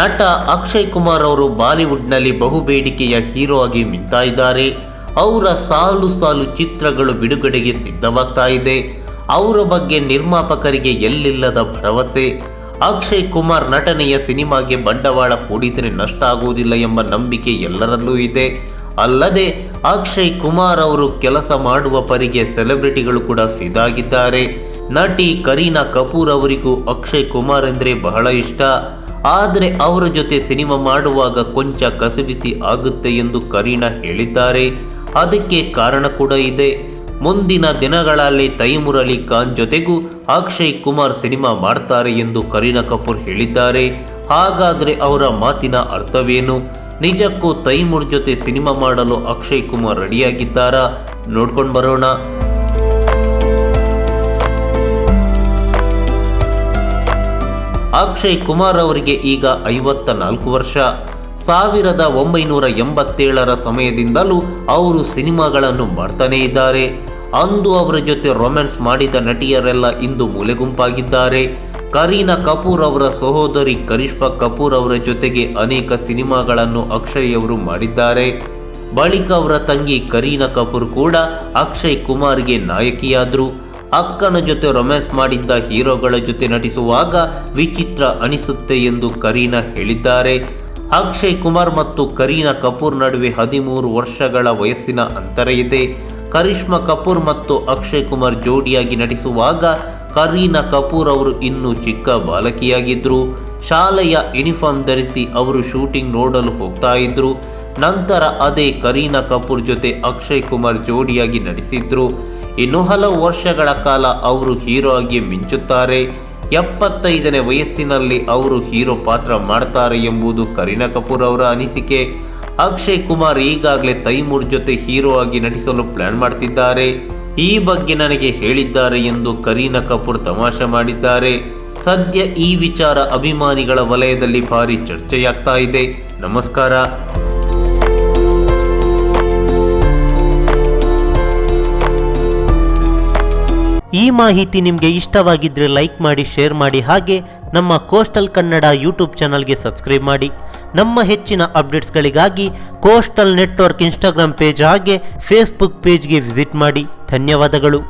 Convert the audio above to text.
ನಟ ಅಕ್ಷಯ್ ಕುಮಾರ್ ಅವರು ಬಾಲಿವುಡ್ನಲ್ಲಿ ಬಹುಬೇಡಿಕೆಯ ಹೀರೋ ಆಗಿ ಮಿಂತಾ ಇದ್ದಾರೆ. ಅವರ ಸಾಲು ಸಾಲು ಚಿತ್ರಗಳು ಬಿಡುಗಡೆಗೆ ಸಿದ್ಧವಾಗ್ತಾ ಇದೆ. ಅವರ ಬಗ್ಗೆ ನಿರ್ಮಾಪಕರಿಗೆ ಎಲ್ಲಿಲ್ಲದ ಭರವಸೆ. ಅಕ್ಷಯ್ ಕುಮಾರ್ ನಟನೆಯ ಸಿನಿಮಾಗೆ ಬಂಡವಾಳ ಹೂಡಿದರೆ ನಷ್ಟ ಆಗುವುದಿಲ್ಲ ಎಂಬ ನಂಬಿಕೆ ಎಲ್ಲರಲ್ಲೂ ಇದೆ. ಅಲ್ಲದೆ ಅಕ್ಷಯ್ ಕುಮಾರ್ ಅವರು ಕೆಲಸ ಮಾಡುವ ಪರಿಗೆ ಸೆಲೆಬ್ರಿಟಿಗಳು ಕೂಡ ಫಿದಾಗಿದ್ದಾರೆ. ನಟಿ ಕರೀನಾ ಕಪೂರ್ ಅವರಿಗೂ ಅಕ್ಷಯ್ ಕುಮಾರ್ ಎಂದರೆ ಬಹಳ ಇಷ್ಟ. ಆದರೆ ಅವರ ಜೊತೆ ಸಿನಿಮಾ ಮಾಡುವಾಗ ಕೊಂಚ ಕಸಿಬಿಸಿ ಆಗುತ್ತೆ ಎಂದು ಕರೀನಾ ಹೇಳಿದ್ದಾರೆ. ಅದಕ್ಕೆ ಕಾರಣ ಕೂಡ ಇದೆ. ಮುಂದಿನ ದಿನಗಳಲ್ಲಿ ತೈಮೂರ್ ಅಲಿ ಖಾನ್ ಜೊತೆಗೂ ಅಕ್ಷಯ್ ಕುಮಾರ್ ಸಿನಿಮಾ ಮಾಡ್ತಾರೆ ಎಂದು ಕರೀನಾ ಕಪೂರ್ ಹೇಳಿದ್ದಾರೆ. ಹಾಗಾದರೆ ಅವರ ಮಾತಿನ ಅರ್ಥವೇನು? ನಿಜಕ್ಕೂ ತೈಮೂರ್ ಜೊತೆ ಸಿನಿಮಾ ಮಾಡಲು ಅಕ್ಷಯ್ ಕುಮಾರ್ ರೆಡಿಯಾಗಿದ್ದಾರಾ? ನೋಡ್ಕೊಂಡು ಬರೋಣ. ಅಕ್ಷಯ್ ಕುಮಾರ್ ಅವರಿಗೆ ಈಗ 54 ವರ್ಷ. 1987ರ ಸಮಯದಿಂದಲೂ ಅವರು ಸಿನಿಮಾಗಳನ್ನು ಮಾಡ್ತಾನೇ ಇದ್ದಾರೆ. ಅಂದು ಅವರ ಜೊತೆ ರೊಮ್ಯಾನ್ಸ್ ಮಾಡಿದ ನಟಿಯರೆಲ್ಲ ಇಂದು ಮೂಲೆಗುಂಪಾಗಿದ್ದಾರೆ. ಕರೀನಾ ಕಪೂರ್ ಅವರ ಸಹೋದರಿ ಕರಿಷ್ಮಾ ಕಪೂರ್ ಅವರ ಜೊತೆಗೆ ಅನೇಕ ಸಿನಿಮಾಗಳನ್ನು ಅಕ್ಷಯ್ ಅವರು ಮಾಡಿದ್ದಾರೆ. ಬಳಿಕ ಅವರ ತಂಗಿ ಕರೀನಾ ಕಪೂರ್ ಕೂಡ ಅಕ್ಷಯ್ ಕುಮಾರ್ಗೆ ನಾಯಕಿಯಾದರು. ಅಕ್ಕನ ಜೊತೆ ರೊಮ್ಯಾನ್ಸ್ ಮಾಡಿದ್ದ ಹೀರೋಗಳ ಜೊತೆ ನಟಿಸುವಾಗ ವಿಚಿತ್ರ ಅನಿಸುತ್ತೆ ಎಂದು ಕರೀನಾ ಹೇಳಿದ್ದಾರೆ. ಅಕ್ಷಯ್ ಕುಮಾರ್ ಮತ್ತು ಕರೀನಾ ಕಪೂರ್ ನಡುವೆ 13 ವರ್ಷಗಳ ವಯಸ್ಸಿನ ಅಂತರ ಇದೆ. ಕರಿಷ್ಮಾ ಕಪೂರ್ ಮತ್ತು ಅಕ್ಷಯ್ ಕುಮಾರ್ ಜೋಡಿಯಾಗಿ ನಟಿಸುವಾಗ ಕರೀನಾ ಕಪೂರ್ ಅವರು ಇನ್ನೂ ಚಿಕ್ಕ ಬಾಲಕಿಯಾಗಿದ್ದರು. ಶಾಲೆಯ ಯೂನಿಫಾರ್ಮ್ ಧರಿಸಿ ಅವರು ಶೂಟಿಂಗ್ ನೋಡಲು ಹೋಗ್ತಾ ಇದ್ರು. ನಂತರ ಅದೇ ಕರೀನಾ ಕಪೂರ್ ಜೊತೆ ಅಕ್ಷಯ್ ಕುಮಾರ್ ಜೋಡಿಯಾಗಿ ನಟಿಸಿದ್ರು. ಇನ್ನು ಹಲವು ವರ್ಷಗಳ ಕಾಲ ಅವರು ಹೀರೋ ಆಗಿ ಮಿಂಚುತ್ತಾರೆ. 75ನೇ ವಯಸ್ಸಿನಲ್ಲಿ ಅವರು ಹೀರೋ ಪಾತ್ರ ಮಾಡ್ತಾರೆ ಎಂಬುದು ಕರೀನಾ ಕಪೂರ್ ಅವರ ಅನಿಸಿಕೆ. ಅಕ್ಷಯ್ ಕುಮಾರ್ ಈಗಾಗಲೇ ತೈಮೂರ್ ಜೊತೆ ಹೀರೋ ಆಗಿ ನಟಿಸಲು ಪ್ಲಾನ್ ಮಾಡ್ತಿದ್ದಾರೆ. ಈ ಬಗ್ಗೆ ನನಗೆ ಹೇಳಿದ್ದಾರೆ ಎಂದು ಕರೀನಾ ಕಪೂರ್ ತಮಾಷೆ ಮಾಡಿದ್ದಾರೆ. ಸದ್ಯ ಈ ವಿಚಾರ ಅಭಿಮಾನಿಗಳ ವಲಯದಲ್ಲಿ ಭಾರಿ ಚರ್ಚೆಯಾಗ್ತಾ ಇದೆ. ನಮಸ್ಕಾರ. ಈ ಮಾಹಿತಿ ನಿಮಗೆ ಇಷ್ಟವಾಗಿದ್ದರೆ ಲೈಕ್ ಮಾಡಿ, ಶೇರ್ ಮಾಡಿ, ಹಾಗೆ ನಮ್ಮ ಕೋಸ್ಟಲ್ ಕನ್ನಡ ಯೂಟ್ಯೂಬ್ ಚಾನಲ್ಗೆ ಸಬ್ಸ್ಕ್ರೈಬ್ ಮಾಡಿ. ನಮ್ಮ ಹೆಚ್ಚಿನ ಅಪ್ಡೇಟ್ಸ್ಗಳಿಗಾಗಿ ಕೋಸ್ಟಲ್ ನೆಟ್ವರ್ಕ್ ಇನ್ಸ್ಟಾಗ್ರಾಮ್ ಪೇಜ್ ಹಾಗೆ ಫೇಸ್ಬುಕ್ ಪೇಜ್ಗೆ ವಿಸಿಟ್ ಮಾಡಿ. ಧನ್ಯವಾದಗಳು.